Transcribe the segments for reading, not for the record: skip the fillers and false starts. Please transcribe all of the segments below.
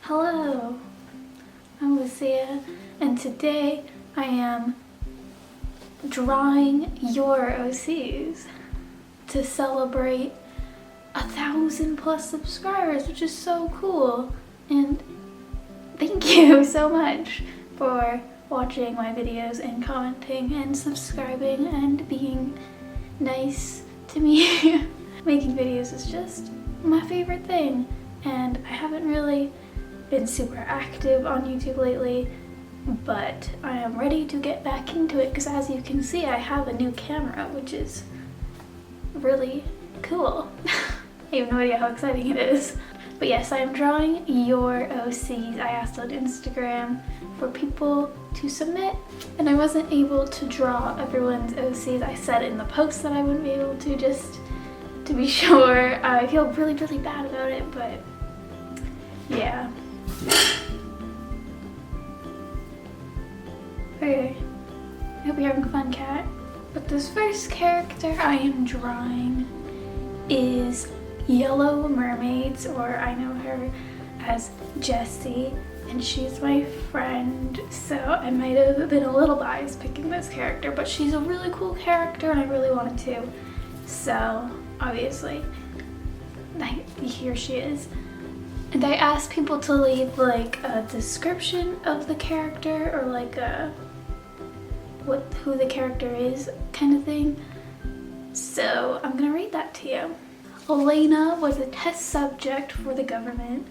Hello, I'm Lucia, and today I am drawing your OCs to celebrate 1,000+ subscribers, which is so cool. And thank you so much for watching my videos and commenting and subscribing and being nice to me. Making videos is just my favorite thing, and I haven't really been super active on YouTube lately, but I am ready to get back into it because, as you can see, I have a new camera, which is really cool. I have no idea how exciting it is. But yes, I am drawing your OCs. I asked on Instagram for people to submit, and I wasn't able to draw everyone's OCs. I said in the post that I wouldn't be able to, just to be sure. I feel really bad about it, but yeah. Okay, I hope you're having fun, cat. But this first character I am drawing is Yellow Mermaids, or I know her as Jessie, and she's my friend, so I might have been a little biased picking this character, but she's a really cool character and I really wanted to, so obviously here she is. And I asked people to leave like a description of the character, or like who the character is kind of thing. So I'm gonna read that to you. Alaina was a test subject for the government,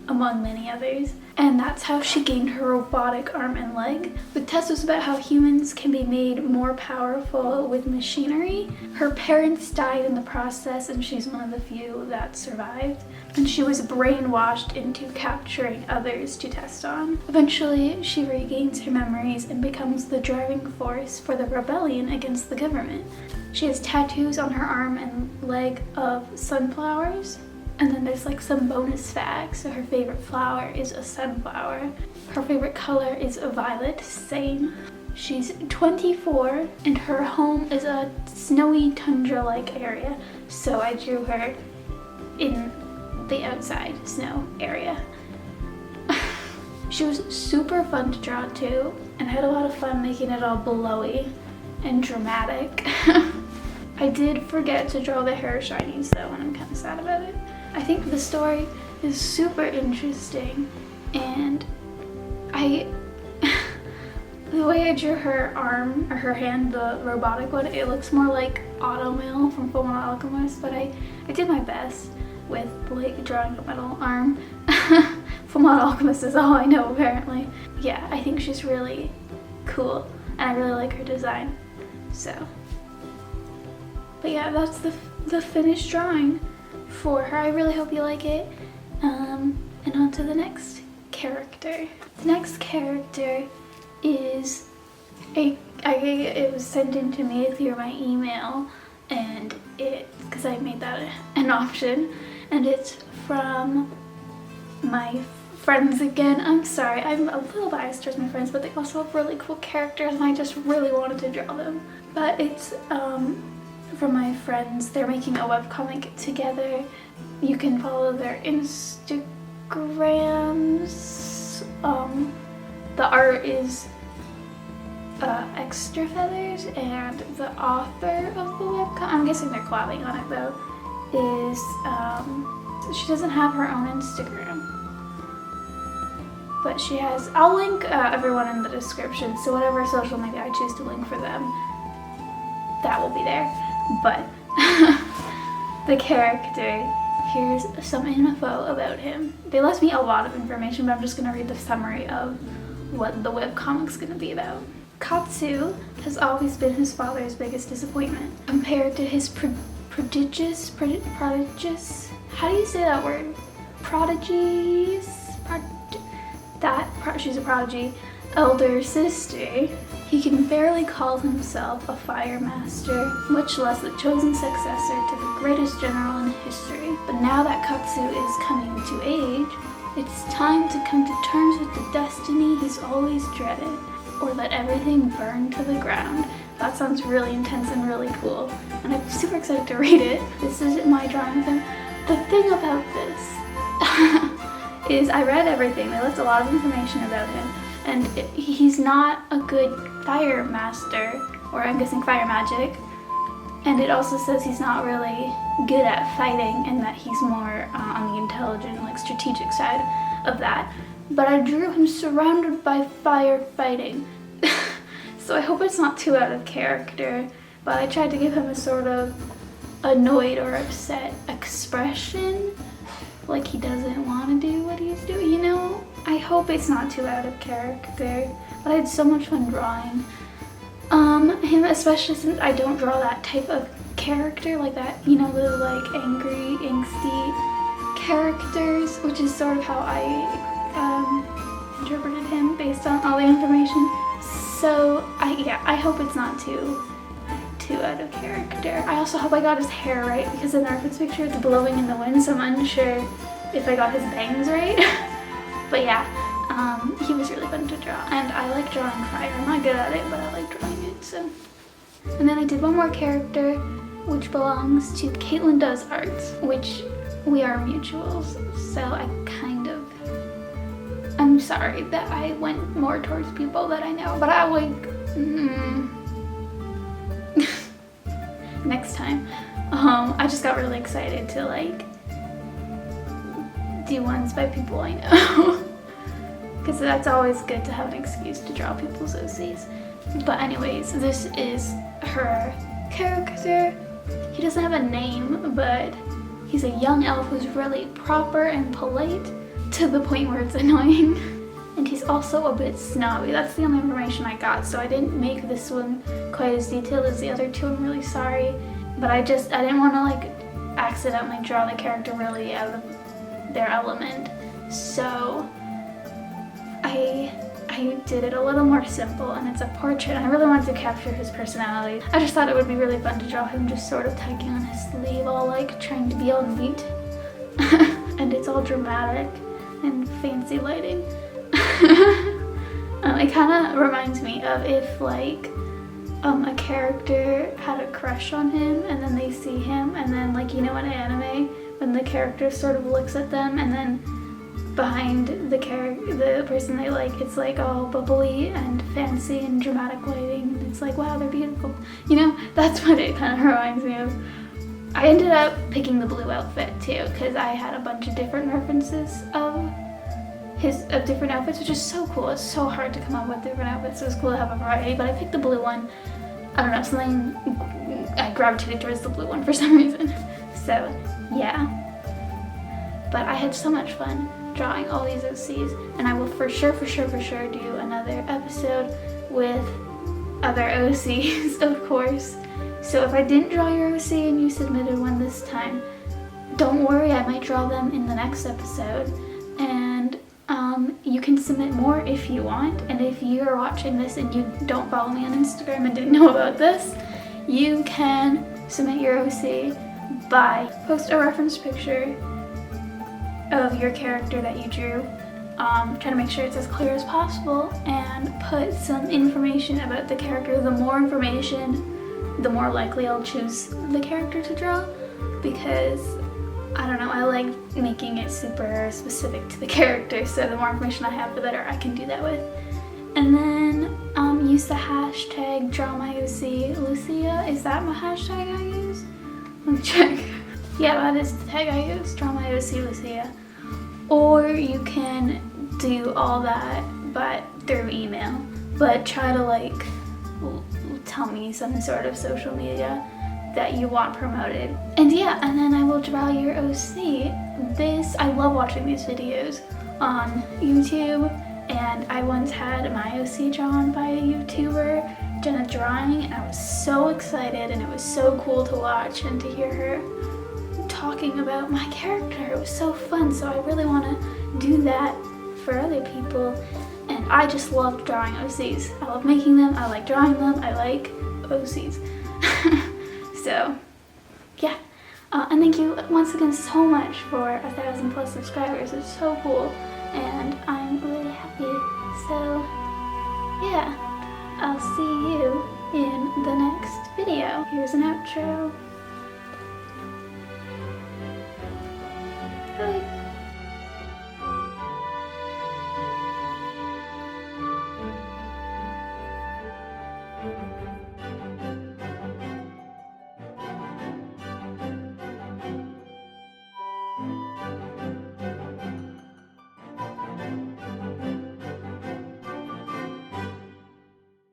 among many others, and that's how she gained her robotic arm and leg. The test was about how humans can be made more powerful with machinery. Her parents died in the process, and she's one of the few that survived. And she was brainwashed into capturing others to test on. Eventually, she regains her memories and becomes the driving force for the rebellion against the government. She has tattoos on her arm and leg of sunflowers. And then there's like some bonus facts. So her favorite flower is a sunflower. Her favorite color is violet, same. She's 24 and her home is a snowy tundra-like area. So I drew her in the outside snow area. She was super fun to draw too, and I had a lot of fun making it all blowy and dramatic. I did forget to draw the hair shinies though, and I'm kind of sad about it. I think the story is super interesting, and the way I drew her arm, or her hand, the robotic one, it looks more like Automail from Fullmetal Alchemist, but I did my best with like drawing a metal arm. Fullmetal Alchemist is all I know apparently. Yeah, I think she's really cool, and I really like her design, so. But yeah, that's the finished drawing for her. I really hope you like it. And on to the next character. The next character is it was sent in to me through my email, and because I made that an option, and it's from my friends again. I'm sorry, I'm a little biased towards my friends, but they also have really cool characters and I just really wanted to draw them. But it's from my friends. They're making a webcomic together. You can follow their Instagrams. The art is Extra Feathers, and the author of the webcomic, I'm guessing they're collabing on it though, is she doesn't have her own Instagram, but she has, I'll link everyone in the description, so whatever social media I choose to link for them, that will be there. But the character, here's some info about him. They left me a lot of information, but I'm just going to read the summary of what the webcomic's going to be about. Katsu has always been his father's biggest disappointment. Compared to his prodigious, how do you say that word? She's a prodigy, elder sister, he can barely call himself a fire master, much less the chosen successor to the greatest general in history. But now that Katsu is coming to age, it's time to come to terms with the destiny he's always dreaded, or let everything burn to the ground. That sounds really intense and really cool, and I'm super excited to read it. This is my drawing of him. The thing about this is I read everything. They list a lot of information about him, and he's not a good fire master, or I'm guessing fire magic. And it also says he's not really good at fighting, and that he's more on the intelligent, like strategic side of that. But I drew him surrounded by fire fighting. So I hope it's not too out of character, but I tried to give him a sort of annoyed or upset expression, like he doesn't want to do what he's doing, you know? I hope it's not too out of character, but I had so much fun drawing him, especially since I don't draw that type of character, like that, you know, the like angry, angsty characters, which is sort of how I interpreted him based on all the information. So I hope it's not too out of character. I also hope I got his hair right, because in the reference picture it's blowing in the wind, so I'm unsure if I got his bangs right. But yeah, he was really fun to draw, and I like drawing fire. I'm not good at it, but I like drawing it, so. And then I did one more character, which belongs to Caitlin Does Arts, which we are mutuals, so I'm sorry that I went more towards people that I know, but I like, next time. I just got really excited to like do ones by people I know, because that's always good to have an excuse to draw people's OCs. But anyways, this is her character. He doesn't have a name, but he's a young elf who's really proper and polite to the point where it's annoying. And he's also a bit snobby. That's the only information I got, so I didn't make this one quite as detailed as the other two. I'm really sorry, but I didn't want to like accidentally draw the character really out of their element. So I did it a little more simple, and it's a portrait, and I really wanted to capture his personality. I just thought it would be really fun to draw him just sort of tugging on his sleeve, all like trying to be all neat. And it's all dramatic and fancy lighting. It kind of reminds me of if like a character had a crush on him, and then they see him, and then like, you know, in anime when the character sort of looks at them, and then behind the person they like, it's like all bubbly and fancy and dramatic lighting, and it's like, wow, they're beautiful, you know? That's what it kind of reminds me of. I ended up picking the blue outfit too, because I had a bunch of different references of different outfits, which is so cool. It's so hard to come up with different outfits, so it's cool to have a variety, but I picked the blue one. I don't know, something, I gravitated towards the blue one for some reason. So yeah, but I had so much fun drawing all these OCs, and I will for sure do another episode with other OCs, of course. So if I didn't draw your OC and you submitted one this time, don't worry, I might draw them in the next episode. And you can submit more if you want, and if you're watching this and you don't follow me on Instagram and didn't know about this, you can submit your OC by post a reference picture of your character that you drew, try to make sure it's as clear as possible, and put some information about the character. The more information, the more likely I'll choose the character to draw, because I don't know, I like making it super specific to the character, so the more information I have, the better I can do that with. And then use the hashtag #DrawMyOC. Is that my hashtag I use? Let me check. Yeah, that is the tag I use, #DrawMyOC. Or you can do all that but through email, but try to like tell me some sort of social media that you want promoted. And yeah, and then I will draw your OC. I love watching these videos on YouTube, and I once had my OC drawn by a YouTuber, Jenna Drawing, and I was so excited, and it was so cool to watch and to hear her talking about my character. It was so fun, so I really want to do that for other people. And I just love drawing OCs. I love making them, I like drawing them, I like OCs. So yeah, and thank you once again so much for 1,000+ subscribers. It's so cool, and I'm really happy. So yeah, I'll see you in the next video. Here's an outro. Bye.